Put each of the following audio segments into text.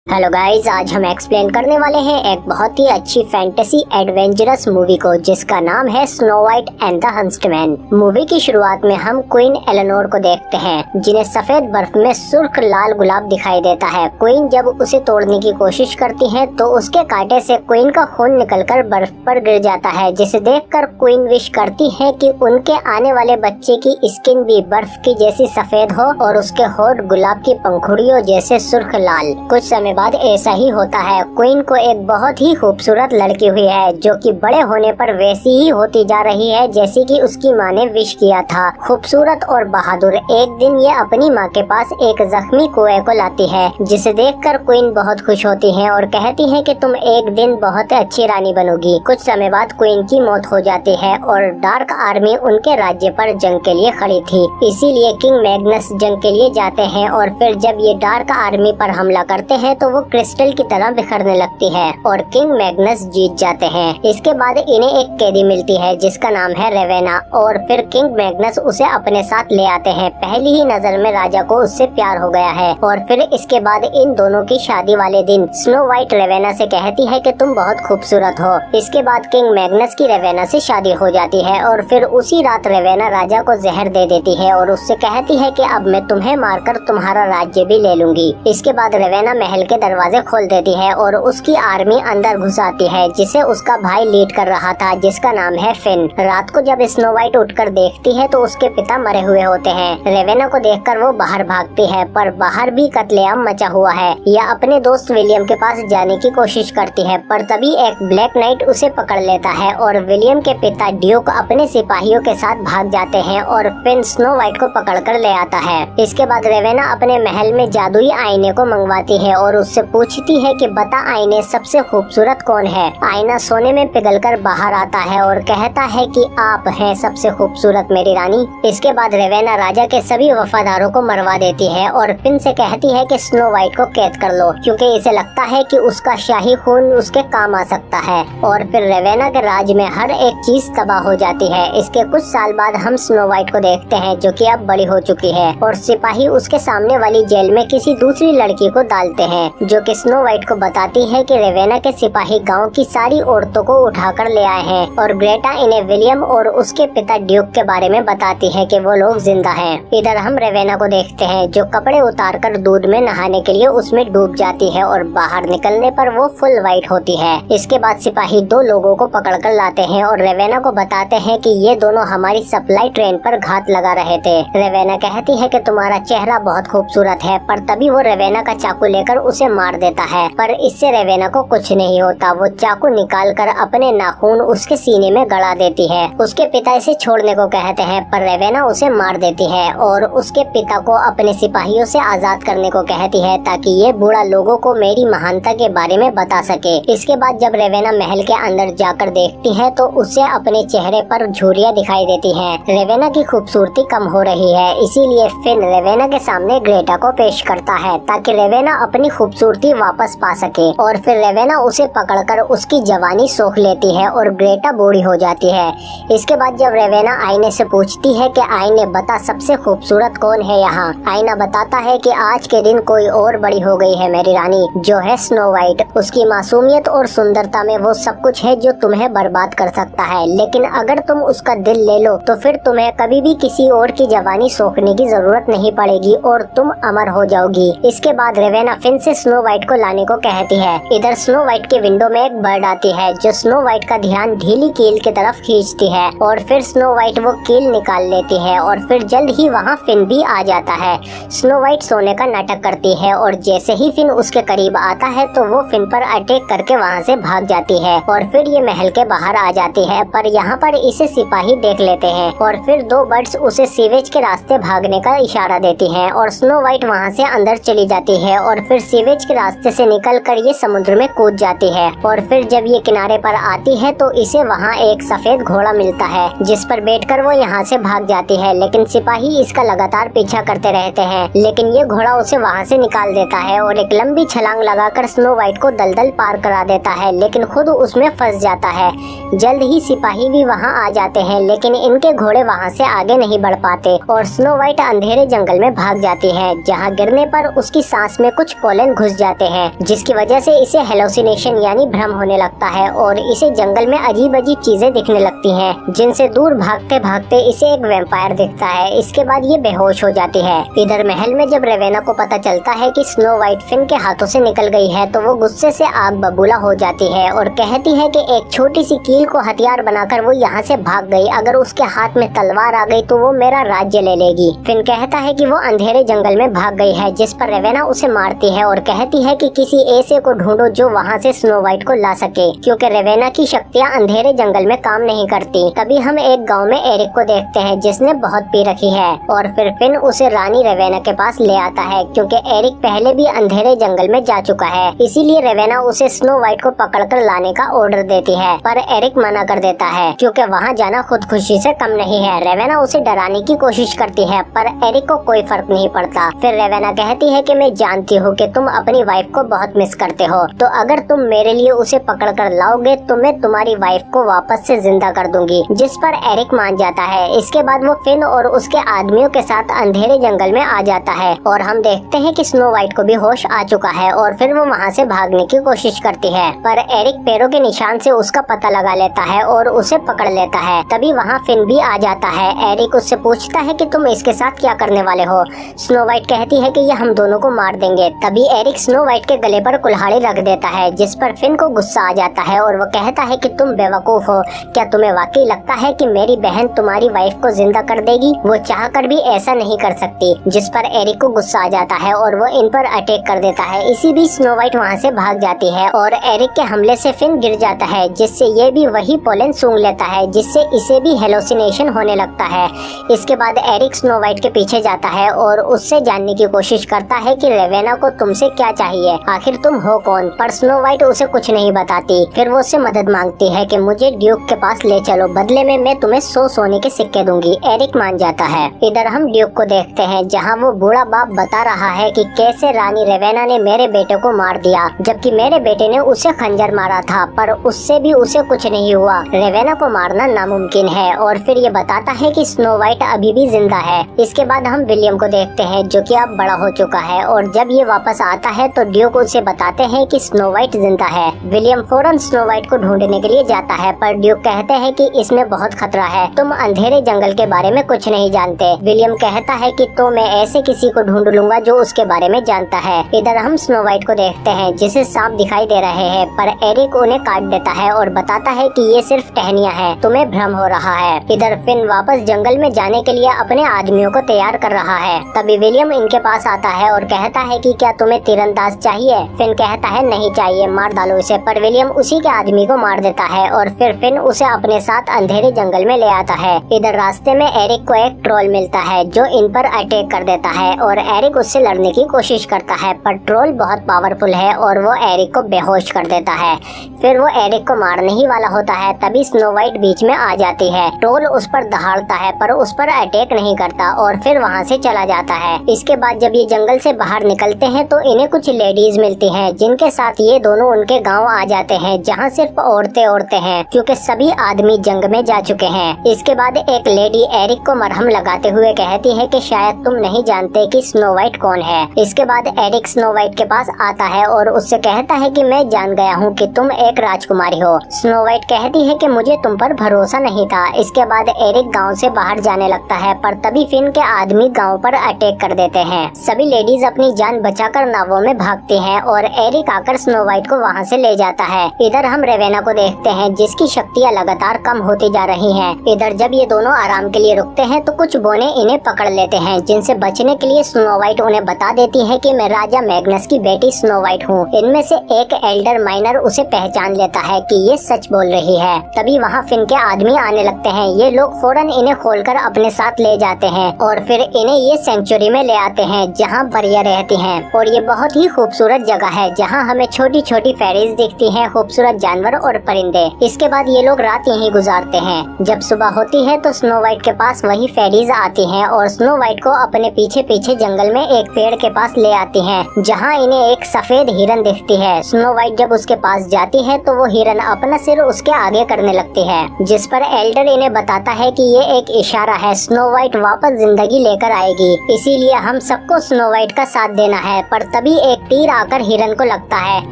Hello guys, आज हम explain करने वाले हैं एक बहुत ही अच्छी फैंटेसी एडवेंचरस मूवी को जिसका नाम है Snow White and the Huntsman. Movie की शुरुआत में हम क्वीन एलेनोर को देखते हैं जिन्हें सफेद बर्फ में सुर्ख लाल गुलाब दिखाई देता है। क्वीन जब उसे तोड़ने की कोशिश करती है तो उसके कांटे से क्वीन का खून निकलकर बर्फ पर गिर जाता है, जिसे देखकर क्वीन विश करती है कि उनके आने वाले बच्चे की स्किन भी बर्फ की जैसी सफेद हो और उसके होठ गुलाब की पंखुड़ियों जैसे सुर्ख लाल। कुछ समय बाद ऐसा ही होता है। क्वीन को एक बहुत ही खूबसूरत लड़की हुई है जो कि बड़े होने पर वैसी ही होती जा रही है जैसी कि उसकी माँ ने विश किया था, खूबसूरत और बहादुर। एक दिन ये अपनी माँ के पास एक जख्मी कुएं को लाती है जिसे देखकर क्वीन बहुत खुश होती है और कहती है कि तुम एक दिन बहुत अच्छी रानी बनोगी। कुछ समय बाद क्वीन की मौत हो जाती है और डार्क आर्मी उनके राज्य पर जंग के लिए खड़ी थी, इसीलिए किंग मैग्नस जंग के लिए जाते हैं और फिर जब ये डार्क आर्मी पर हमला करते हैं तो वो क्रिस्टल की तरह बिखरने लगती है और किंग मैग्नस जीत जाते हैं। इसके बाद इन्हें एक कैदी मिलती है जिसका नाम है रेवेना और फिर किंग मैग्नस उसे अपने साथ ले आते हैं। पहली ही नजर में राजा को उससे प्यार हो गया है और फिर इसके बाद इन दोनों की शादी वाले दिन स्नो वाइट रेवेना से कहती है कि तुम बहुत खूबसूरत हो। इसके बाद किंग मैग्नस की रेवेना से शादी हो जाती है और फिर उसी रात रेवेना राजा को जहर दे देती है और उससे कहती है कि अब मैं तुम्हें मारकर तुम्हारा राज्य भी ले लूंगी। इसके बाद रेवेना महल के दरवाजे खोल देती है और उसकी आर्मी अंदर घुस आती है जिसे उसका भाई लीड कर रहा था जिसका नाम है फिन। रात को जब स्नो वाइट उठकर देखती है तो उसके पिता मरे हुए होते हैं। रेवेना को देखकर वो बाहर भागती है पर बाहर भी कत्लेआम मचा हुआ है। यह अपने दोस्त विलियम के पास जाने की कोशिश करती है पर तभी एक ब्लैक नाइट उसे पकड़ लेता है और विलियम के पिता ड्यूक अपने सिपाहियों के साथ भाग जाते हैं और फिन स्नो वाइट को पकड़कर ले आता है। इसके बाद रेवेना अपने महल में जादुई आईने को मंगवाती है और उससे पूछती है कि बता आईने सबसे खूबसूरत कौन है। आईना सोने में पिघलकर बाहर आता है और कहता है कि आप हैं सबसे खूबसूरत मेरी रानी। इसके बाद रेवेना राजा के सभी वफादारों को मरवा देती है और फिन से कहती है कि स्नो वाइट को कैद कर लो क्योंकि इसे लगता है कि उसका शाही खून उसके काम आ सकता है। और फिर रेवेना के राज में हर एक चीज तबाह हो जाती है। इसके कुछ साल बाद हम स्नो वाइट को देखते हैं जो कि अब बड़ी हो चुकी है और सिपाही उसके सामने वाली जेल में किसी दूसरी लड़की को डालते हैं जो कि स्नो वाइट को बताती है कि रेवेना के सिपाही गांव की सारी औरतों को उठाकर ले आए हैं और ग्रेटा इन्हें विलियम और उसके पिता ड्यूक के बारे में बताती है कि वो लोग जिंदा हैं। इधर हम रेवेना को देखते हैं जो कपड़े उतारकर दूध में नहाने के लिए उसमें डूब जाती है और बाहर निकलने पर वो फुल वाइट होती है। इसके बाद सिपाही दो लोगों को पकड़कर लाते हैं और रेवेना को बताते हैं कि ये दोनों हमारी सप्लाई ट्रेन पर घात लगा रहे थे। रेवेना कहती है कि तुम्हारा चेहरा बहुत खूबसूरत है पर तभी वो रेवेना का चाकू लेकर उसे मार देता है पर इससे रेवेना को कुछ नहीं होता। वो चाकू निकालकर अपने नाखून उसके सीने में गड़ा देती है। उसके पिता इसे छोड़ने को कहते हैं पर रेवेना उसे मार देती है और उसके पिता को अपने सिपाहियों से आजाद करने को कहती है ताकि ये बूढ़ा लोगों को मेरी महानता के बारे में बता सके। इसके बाद जब रेवेना महल के अंदर जाकर देखती है तो उसे अपने चेहरे पर झुर्रियां दिखाई देती हैं। रेवेना की खूबसूरती कम हो रही है, इसीलिए फिन रेवेना के सामने ग्रेटा को पेश करता है ताकि रेवेना अपनी खूबसूरती वापस पा सके और फिर रेवेना उसे पकड़कर उसकी जवानी सोख लेती है और ग्रेटा बूढ़ी हो जाती है। इसके बाद जब रेवेना आईने से पूछती है कि आईने बता सबसे खूबसूरत कौन है यहाँ। आईना बताता है कि आज के दिन कोई और बड़ी हो गई है मेरी रानी जो है स्नो वाइट। उसकी मासूमियत और सुंदरता में वो सब कुछ है जो तुम्हें बर्बाद कर सकता है, लेकिन अगर तुम उसका दिल ले लो तो फिर तुम्हें कभी भी किसी और की जवानी सोखने की जरूरत नहीं पड़ेगी और तुम अमर हो जाओगी। इसके बाद रेवेना फिन से स्नो वाइट को लाने को कहती है। इधर स्नो वाइट के विंडो में एक बर्ड आती है जो स्नो वाइट का ध्यान ढीली कील की तरफ खींचती है और फिर स्नो वाइट वो कील निकाल लेती है और फिर जल्द ही वहाँ फिन भी आ जाता है। स्नो वाइट सोने का नाटक करती है और जैसे ही फिन उसके करीब आता है तो वो फिन पर अटैक करके वहाँ से भाग जाती है और फिर ये महल के बाहर आ जाती है पर यहाँ पर इसे सिपाही देख लेते हैं और फिर दो बर्ड्स उसे सीवेज के रास्ते भागने का इशारा देती हैं और स्नो वाइट वहाँ से अंदर चली जाती है और फिर सीवेज के रास्ते से निकलकर ये समुद्र में कूद जाती है और फिर जब ये किनारे पर आती है तो इसे वहाँ एक सफेद घोड़ा मिलता है जिस पर बैठकर वो यहाँ से भाग जाती है, लेकिन सिपाही इसका लगातार पीछा करते रहते हैं। लेकिन ये घोड़ा उसे वहाँ से निकाल देता है और एक लंबी छलांग लगाकर स्नो वाइट को दलदल पार करा देता है, लेकिन खुद उसमें फंस जाता है। जल्द ही सिपाही भी वहाँ आ जाते हैं लेकिन इनके घोड़े वहाँ से आगे नहीं बढ़ पाते और स्नो वाइट अंधेरे जंगल में भाग जाती है जहाँ गिरने पर उसकी सांस में कुछ पोलन में घुस जाते हैं, जिसकी वजह से इसे हेलोसिनेशन यानी भ्रम होने लगता है और इसे जंगल में अजीब अजीब चीजें दिखने लगती हैं, जिनसे दूर भागते भागते इसे एक वैम्पायर दिखता है। इसके बाद ये बेहोश हो जाती है। इधर महल में जब रेवेना को पता चलता है कि स्नो व्हाइट फिन के हाथों से निकल गई है तो वो गुस्से से आग बबूला हो जाती है और कहती है कि एक छोटी सी कील को हथियार बनाकर वो यहाँ से भाग गई, अगर उसके हाथ में तलवार आ गई तो वो मेरा राज्य ले लेगी। फिन कहता है कि वो अंधेरे जंगल में भाग गई है, जिस पर रेवेना उसे मारती है और कहती है कि किसी ऐसे को ढूंढो जो वहाँ से स्नो व्हाइट को ला सके, क्योंकि रेवेना की शक्तियाँ अंधेरे जंगल में काम नहीं करती। तभी हम एक गाँव में एरिक को देखते हैं जिसने बहुत पी रखी है और फिर फिन उसे रानी रेवेना के पास ले आता है, क्योंकि एरिक पहले भी अंधेरे जंगल में जा चुका है। इसीलिए रेवेना उसे स्नो व्हाइट को पकड़कर लाने का ऑर्डर देती है, पर एरिक मना कर देता है क्योंकि वहाँ जाना खुदकुशी से कम नहीं है। रेवेना उसे डराने की कोशिश करती है पर एरिक को कोई फर्क नहीं पड़ता। फिर रेवेना कहती है कि मैं जानती हूँ कि तुम अपनी वाइफ को बहुत मिस करते हो, तो अगर तुम मेरे लिए उसे पकड़ कर लाओगे तो मैं तुम्हारी वाइफ को वापस से जिंदा कर दूंगी, जिस पर एरिक मान जाता है। इसके बाद वो फिन और उसके आदमियों के साथ अंधेरे जंगल में आ जाता है और हम देखते हैं कि स्नो व्हाइट को भी होश आ चुका है और फिर वो वहाँ से भागने की कोशिश करती है, पर एरिक पैरों के निशान से उसका पता लगा लेता है और उसे पकड़ लेता है। तभी वहाँ फिन भी आ जाता है। एरिक उससे पूछता है कि तुम इसके साथ क्या करने वाले हो। स्नो व्हाइट कहती है कि ये हम दोनों को मार देंगे। तभी एरिक स्नो व्हाइट के गले पर कुल्हाड़ी रख देता है, जिस पर फिन को गुस्सा आ जाता है और वो कहता है कि तुम बेवकूफ हो, क्या तुम्हें वाकई लगता है कि मेरी बहन तुम्हारी वाइफ को जिंदा कर देगी? वो चाह कर भी ऐसा नहीं कर सकती। जिस पर एरिक को गुस्सा आ जाता है और वो इन पर अटैक कर देता है। इसी बीच स्नो व्हाइट वहाँ से भाग जाती है और एरिक के हमले से फिन गिर जाता है, जिससे ये भी वही पोलन सूंघ लेता है, जिससे इसे भी हेलोसिनेशन होने लगता है। इसके बाद एरिक स्नो व्हाइट के पीछे जाता है और उससे जानने की कोशिश करता है कि रेवेना को तुमसे क्या चाहिए, आखिर तुम हो कौन? पर स्नो व्हाइट उसे कुछ नहीं बताती। फिर वो उससे मदद मांगती है कि मुझे ड्यूक के पास ले चलो, बदले में मैं तुम्हें 100 सोने के सिक्के दूंगी। एरिक मान जाता है। इधर हम ड्यूक को देखते हैं जहाँ वो बूढ़ा बाप बता रहा है कि कैसे रानी रेवेना ने मेरे बेटे को मार दिया, जबकि मेरे बेटे ने उसे खंजर मारा था, पर उससे भी उसे कुछ नहीं हुआ। रेवेना को मारना नामुमकिन है। और फिर ये बताता है कि स्नो व्हाइट अभी भी जिंदा है। इसके बाद हम विलियम को देखते हैं जो कि अब बड़ा हो चुका है और जब ये वापस आता है तो ड्यूक उसे बताते हैं कि स्नो व्हाइट जिंदा है। विलियम फौरन स्नो व्हाइट को ढूंढने के लिए जाता है, पर ड्यूक कहते हैं कि इसमें बहुत खतरा है, तुम अंधेरे जंगल के बारे में कुछ नहीं जानते। विलियम कहता है कि तो मैं ऐसे किसी को ढूंढ लूंगा जो उसके बारे में जानता है। इधर हम स्नो व्हाइट को देखते हैं जिसे सांप दिखाई दे रहे हैं, पर एरिक उन्हें काट देता है और बताता है कि ये सिर्फ टहनियाँ हैं, तुम्हें भ्रम हो रहा है। इधर फिन वापस जंगल में जाने के लिए अपने आदमियों को तैयार कर रहा है। तभी विलियम इनके पास आता है और कहता है कि क्या तुम्हें तीरंदाज चाहिए? फिन कहता है नहीं चाहिए, मार डालो इसे। पर विलियम उसी के आदमी को मार देता है और फिर फिन उसे अपने साथ अंधेरे जंगल में ले आता है। इधर रास्ते में एरिक को एक ट्रोल मिलता है जो इन पर अटैक कर देता है और एरिक उससे लड़ने की कोशिश करता है, पर ट्रोल बहुत पावरफुल है और वो एरिक को बेहोश कर देता है। फिर वो एरिक को मारने ही वाला होता है, तभी स्नो व्हाइट बीच में आ जाती है। ट्रोल उस पर दहाड़ता है पर उस पर अटैक नहीं करता और फिर वहाँ से चला जाता है। इसके बाद जब ये जंगल से बाहर निकलते हैं तो इन्हें कुछ लेडीज मिलती हैं, जिनके साथ ये दोनों उनके गांव आ जाते हैं जहाँ सिर्फ औरतें हैं, क्योंकि सभी आदमी जंग में जा चुके हैं। इसके बाद एक लेडी एरिक को मरहम लगाते हुए कहती है कि शायद तुम नहीं जानते कि स्नो व्हाइट कौन है। इसके बाद एरिक स्नो व्हाइट के पास आता है और उससे कहता है कि मैं जान गया हूँ कि तुम एक राजकुमारी हो। स्नो व्हाइट कहती है कि मुझे तुम पर भरोसा नहीं था। इसके बाद एरिक गांव से बाहर जाने लगता है, पर तभी फिन के आदमी गांव पर अटैक कर देते हैं। सभी लेडीज अपनी जान बचाकर नावों में भागती हैं और एरिक आकर स्नो व्हाइट को वहां से ले जाता है। इधर हम रेवेना को देखते हैं जिसकी शक्तियाँ लगातार कम होती जा रही हैं। इधर जब ये दोनों आराम के लिए रुकते हैं तो कुछ बोने इन्हें पकड़ लेते हैं, जिनसे बचने के लिए स्नो व्हाइट उन्हें बता देती है कि मैं राजा मैग्नस की बेटी स्नो व्हाइट हूँ। इनमें से एक एल्डर माइनर उसे पहचान लेता है कि ये सच बोल रही है। तभी वहाँ फिन के आदमी आने लगते हैं। ये लोग फौरन इन्हें खोलकर अपने साथ ले जाते हैं और फिर इन्हें ये सेंचुरी में ले आते हैं जहाँ परियां रहती हैं। और ये बहुत ही खूबसूरत जगह है जहाँ हमें छोटी छोटी फेरीज दिखती हैं, खूबसूरत जानवर और परिंदे। इसके बाद ये लोग रात यहीं गुजारते हैं। जब सुबह होती है तो स्नो व्हाइट के पास वही फेरीज आती हैं और स्नो व्हाइट को अपने पीछे पीछे जंगल में एक पेड़ के पास ले आती हैं, जहाँ इन्हें एक सफेद हिरन दिखती है। स्नो व्हाइट जब उसके पास जाती है तो वो हिरन अपना सिर उसके आगे करने लगती है, जिस पर एल्डर इन्हें बताता है कि ये एक इशारा है, स्नो व्हाइट वापस जिंदगी लेकर आएगी, इसीलिए हम सबको स्नो व्हाइट का साथ देना है। पर तभी तभी एक तीर आकर हिरन को लगता है।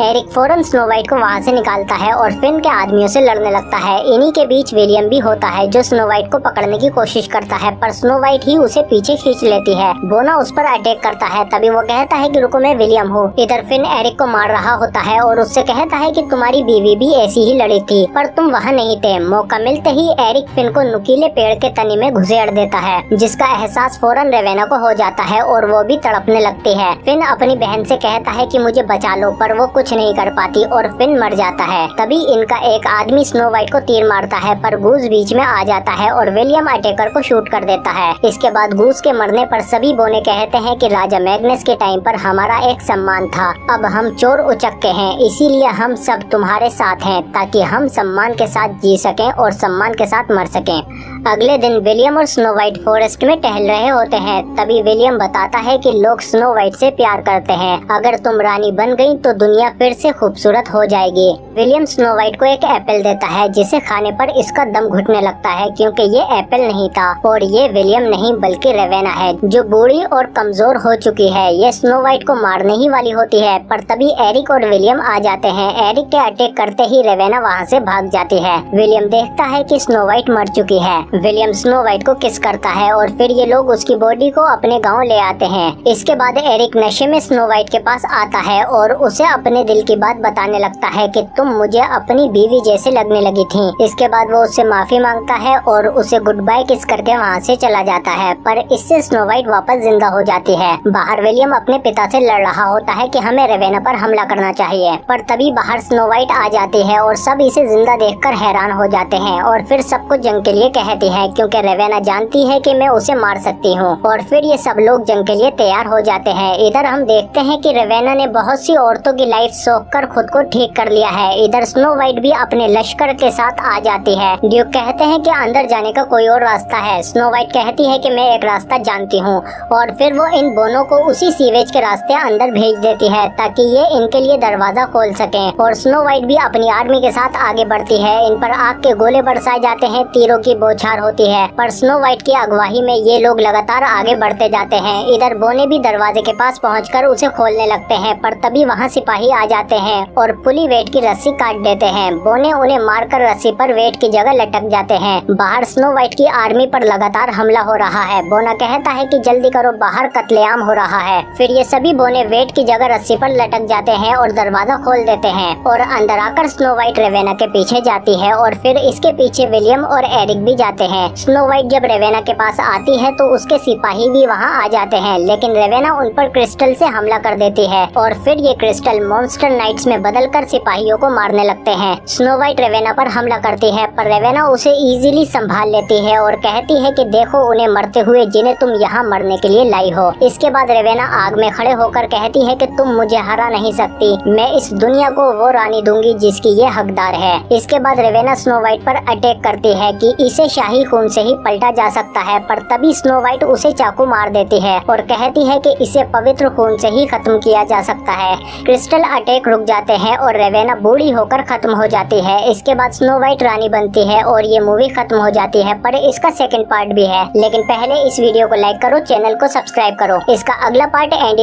एरिक फौरन स्नो वाइट को वहाँ से निकालता है और फिन के आदमियों से लड़ने लगता है। इन्हीं के बीच विलियम भी होता है जो स्नो वाइट को पकड़ने की कोशिश करता है, पर स्नो वाइट ही उसे पीछे खींच लेती है। बोना उस पर अटैक करता है, तभी वो कहता है कि रुको, मैं विलियम हूँ। इधर फिन एरिक को मार रहा होता है और उससे कहता है कि तुम्हारी बीवी भी ऐसी ही लड़ी थी, पर तुम वहाँ नहीं थे। मौका मिलते ही एरिक फिन को नुकीले पेड़ के तने में घुसेड़ देता है, जिसका एहसास फौरन रेवेना को हो जाता है और वो भी तड़पने लगती है। फिन अपनी बहन से कहता है कि मुझे बचा लो, पर वो कुछ नहीं कर पाती और फिन मर जाता है। तभी इनका एक आदमी स्नो वाइट को तीर मारता है, पर गूस बीच में आ जाता है और विलियम अटैकर को शूट कर देता है। इसके बाद गूस के मरने पर सभी बोने कहते हैं कि राजा मैग्नस के टाइम पर हमारा एक सम्मान था, अब हम चोर उचक्के हैं, इसीलिए हम सब तुम्हारे साथ हैं ताकि हम सम्मान के साथ जी सकें और सम्मान के साथ मर सकें। अगले दिन विलियम और स्नो वाइट फॉरेस्ट में टहल रहे होते हैं। तभी विलियम बताता है कि लोग स्नो वाइट से प्यार करते हैं, अगर तुम रानी बन गई तो दुनिया फिर से खूबसूरत हो जाएगी। विलियम स्नो वाइट को एक एप्पल देता है, जिसे खाने पर इसका दम घुटने लगता है क्योंकि ये एप्पल नहीं था और ये विलियम नहीं बल्कि रेवेना है, जो बूढ़ी और कमजोर हो चुकी है। ये स्नो वाइट को मारने ही वाली होती है, पर तभी एरिक और विलियम आ जाते हैं। एरिक के अटैक करते ही रेवेना वहाँ से भाग जाती है। विलियम देखता है कि स्नो वाइट मर चुकी है। विलियम स्नो वाइट को किस करता है और फिर ये लोग उसकी बॉडी को अपने गांव ले आते हैं। इसके बाद एरिक नशे में स्नो वाइट के पास आता है और उसे अपने दिल की बात बताने लगता है कि तुम मुझे अपनी बीवी जैसे लगने लगी थी। इसके बाद वो उससे माफी मांगता है और उसे गुड बाय किस करके वहाँ से चला जाता है, पर इससे स्नो वाइट वापस जिंदा हो जाती है। बाहर विलियम अपने पिता से लड़ रहा होता है कि हमें रेवेना पर हमला करना चाहिए, पर तभी बाहर स्नो वाइट आ जाती है और सब इसे जिंदा देखकर हैरान हो जाते हैं और फिर सबको जंग के लिए कहती है क्योंकि रेवेना जानती है कि मैं उसे मार सकती हूँ। और फिर ये सब लोग जंग के लिए तैयार हो जाते हैं। इधर हम देखते हैं कि रेवेना ने बहुत सी औरतों की लाइफ सोख कर खुद को ठीक कर लिया है। इधर स्नो वाइट भी अपने लश्कर के साथ आ जाती है। ड्यूक कहते हैं कि अंदर जाने का कोई और रास्ता है। स्नो वाइट कहती है कि मैं एक रास्ता जानती हूँ और फिर वो इन दोनों को उसी सीवेज के रास्ते अंदर भेज देती है ताकि ये इनके लिए दरवाजा खोल सके। और स्नो वाइट भी अपनी आर्मी के साथ आगे बढ़ती है। इन पर आग के गोले बरसाए जाते हैं, तीरों की बौछार होती है, पर स्नो वाइट की अगुवाई में ये लोग लगातार आगे बढ़ते जाते हैं। इधर बोने भी दरवाजे के पास पहुंचकर उसे खोलने लगते हैं, पर तभी वहां सिपाही आ जाते हैं और पुली वेट की रस्सी काट देते हैं। बोने उन्हें मारकर रस्सी पर वेट की जगह लटक जाते हैं। बाहर स्नो वाइट की आर्मी पर लगातार हमला हो रहा है। बोना कहता है कि जल्दी करो, बाहर कत्लेआम हो रहा है। फिर ये सभी बोने वेट की जगह रस्सी पर लटक जाते हैं और दरवाजा खोल देते हैं और अंदर आकर स्नो वाइट रेवेना के पीछे जाती है और फिर इसके पीछे विलियम और एरिक भी जाते हैं। स्नो वाइट जब रेवेना के पास आती है तो उसके सिपाही भी वहाँ आ जाते हैं, लेकिन रेवेना उन पर क्रिस्टल से हमला कर देती है और फिर ये क्रिस्टल मॉन्स्टर नाइट्स में बदलकर सिपाहियों को मारने लगते हैं। स्नो वाइट रेवेना पर हमला करती है, पर रेवेना उसे इजीली संभाल लेती है और कहती है कि देखो उन्हें मरते हुए जिन्हें तुम यहाँ मरने के लिए लाई हो। इसके बाद रेवेना आग में खड़े होकर कहती है कि तुम मुझे हरा नहीं सकती, मैं इस दुनिया को वो रानी दूंगी जिसकी ये हकदार है। इसके बाद रेवेना स्नो वाइट पर अटैक करती है कि इसे शाही खून से ही पलटा जा सकता है, पर तभी स्नो वाइट उसे चाकू मार देती है और कहती है कि इसे पवित्र खून से ही खत्म किया जा सकता है। क्रिस्टल अटैक रुक जाते हैं और रेवेना बूढ़ी होकर खत्म हो जाती है। इसके बाद स्नो वाइट रानी बनती है और ये मूवी खत्म हो जाती है, पर इसका सेकंड पार्ट भी है। लेकिन पहले इस वीडियो को लाइक करो, चैनल को सब्सक्राइब करो। इसका अगला पार्ट एंड